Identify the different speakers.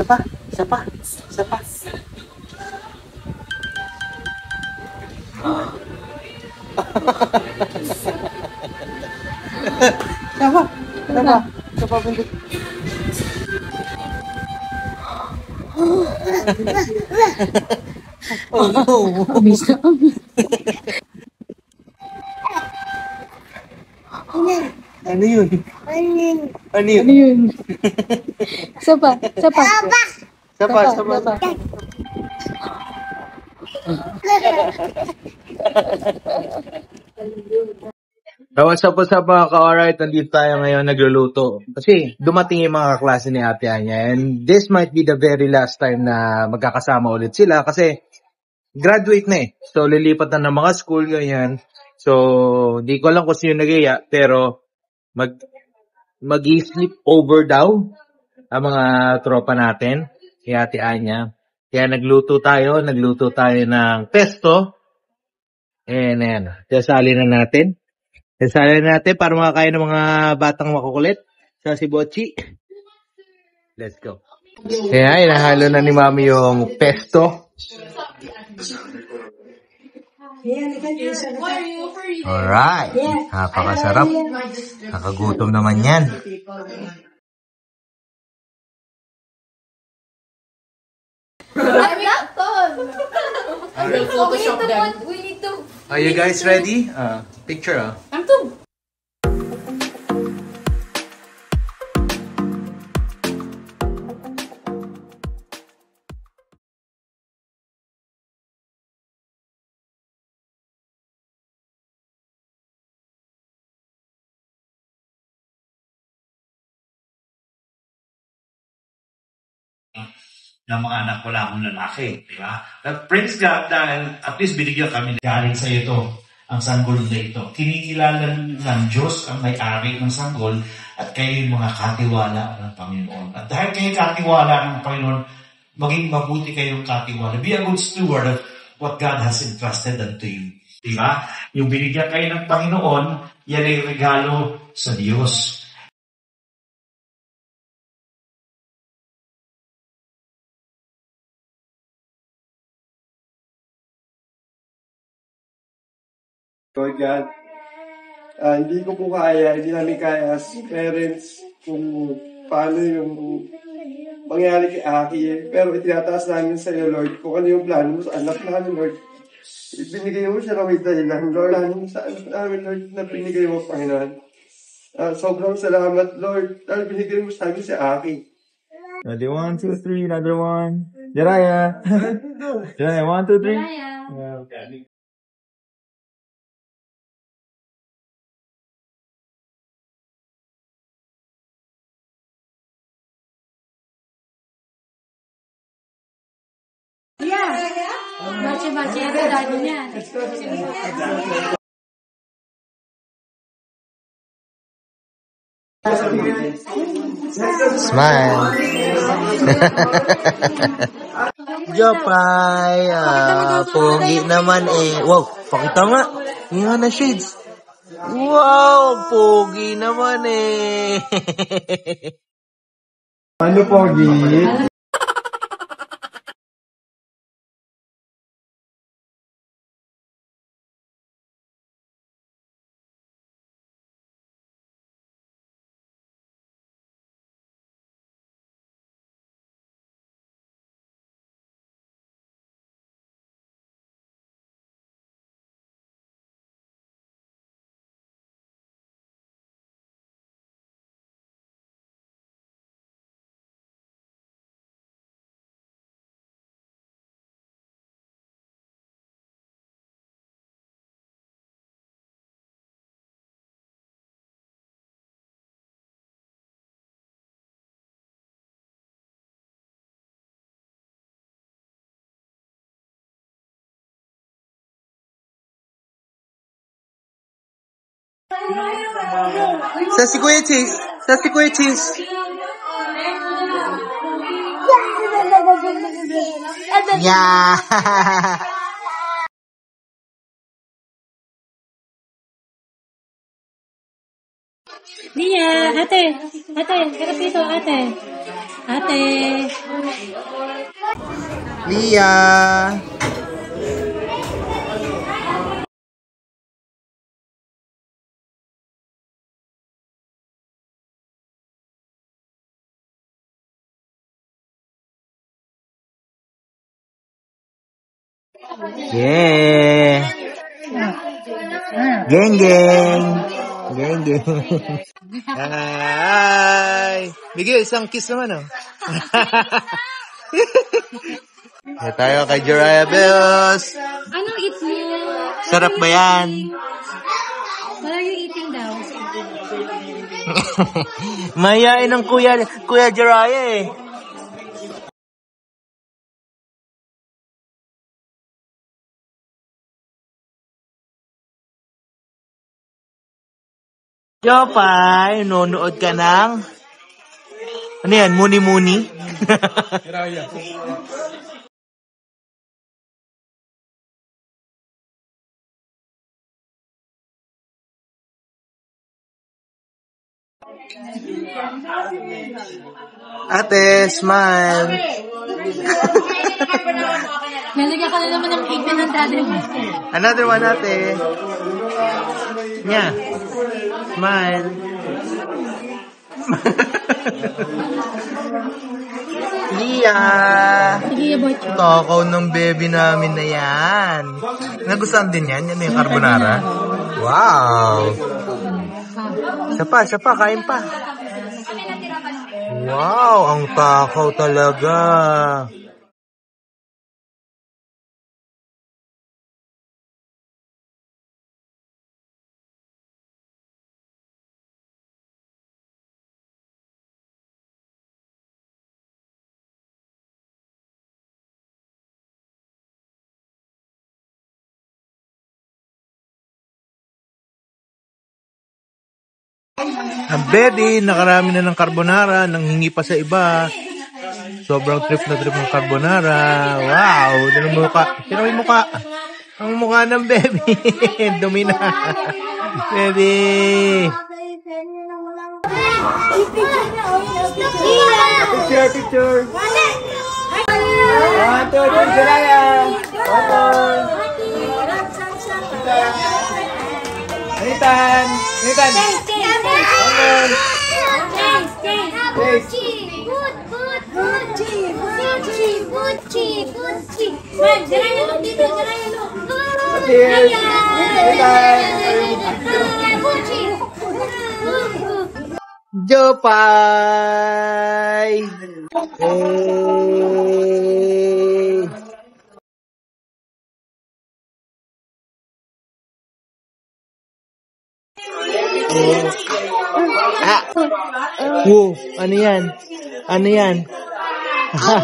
Speaker 1: Isa pa. Isa pa. Isa pa. Isa pa. Isa pa. Isa pa, Buntis. Oh no! Ano yun? Ano yun?
Speaker 2: Isa pa. Isa pa.
Speaker 1: Isa pa, isa pa. What's up mga ka-alright? Nandito tayo ngayon nagluluto. Kasi dumating yung mga kaklase ni Ate Anya. And this might be the very last time na magkakasama ulit sila. Kasi graduate na eh. So lilipat na ng mga school ganyan. So di ko lang kung sino nagaya. Pero mag-sleep over daw ang mga tropa natin. Kay Ate Anya. Kaya nagluto tayo ng pesto. And ayan. Sasali na natin. Sasali natin para makakain ng mga batang makukulit. Sa si Bochi. Let's go. Kaya inahalo na ni Mami yung pesto. Alright. Napakasarap. Nakagutom naman yan.
Speaker 2: We need to.
Speaker 1: Are you guys ready? Picture
Speaker 2: I'm too.
Speaker 3: ng mga anak ko lang ng lalaki, di ba? But praise God dahil at least binigyan kami galing sa ito, ang sanggol na ito. Kinikilala ng Diyos ang may-ari ng sanggol at kayo yung mga katiwala ng Panginoon. At dahil kayo katiwala ng Panginoon, maging mabuti kayong katiwala. Be a good steward of what God has entrusted unto you. Di ba? Yung binigyan kayo ng Panginoon, yan ay regalo sa Diyos.
Speaker 4: Lord God, hindi ko po kaya, hindi namin kaya as parents kung paano yung mangyari kay Aki eh. Pero itinataas namin sa iyo, Lord, kung ano yung plano mo sa anak namin, Lord. Ibinigay mo siya ng may dahilan, Lord. Ano sa anak namin, Lord, na binigay mo, Panginoon. Sobrang salamat, Lord. Dahil binigay mo sa amin si Aki.
Speaker 1: Ready, 1, 2, 3, another one. Jiraya. Jiraya, 1, 2, 3.
Speaker 3: Yeah.
Speaker 2: Baca-baca itu tadinya.
Speaker 1: Smile. Jopay. Pogi naman eh. Wow, pakita nga. Yan na shades. Wow, pogi naman eh.
Speaker 4: Ano pogi?
Speaker 1: Sa si Kuya Cheese. Sa si Kuya Cheese. Yeah.
Speaker 2: Nia, ate, harap dito, ate. Ate.
Speaker 1: Lia! Yeah! Geng geng! Geng geng! Hi! Miguel, isang kiss naman oh. Kaya tayo kay Jiraiya Bells.
Speaker 2: Anong eat mo?
Speaker 1: Sarap ba yan?
Speaker 2: What are you eating daw?
Speaker 1: Mayayain ng Kuya Jiraiya eh. Jopay, nonood ka ng... Ano yan? Muni-muni? Ate, smile.
Speaker 2: Nalagyan ka na naman ng ipin ng daddy mo.
Speaker 1: Another one, ate. Nya. Smile. Lia.
Speaker 2: Sige, Bocho.
Speaker 1: Takaw ng baby namin na yan. Nagustuhan din yan? Yan yung carbonara? Wow. Isa pa, kain pa. Wow, ang takaw talaga. Ang baby, nakarami na ng carbonara, nanghingi pa sa iba. Sobrang trip na trip ng carbonara. Wow, dito ang mukha. Sino yung mukha? Ang mukha ng baby. Dumi na. Baby.
Speaker 4: Picture. One, two, three, Jiraiya. Nathan.
Speaker 1: Jopay. Hey. Wow, ano yan? Ano yan? Ah!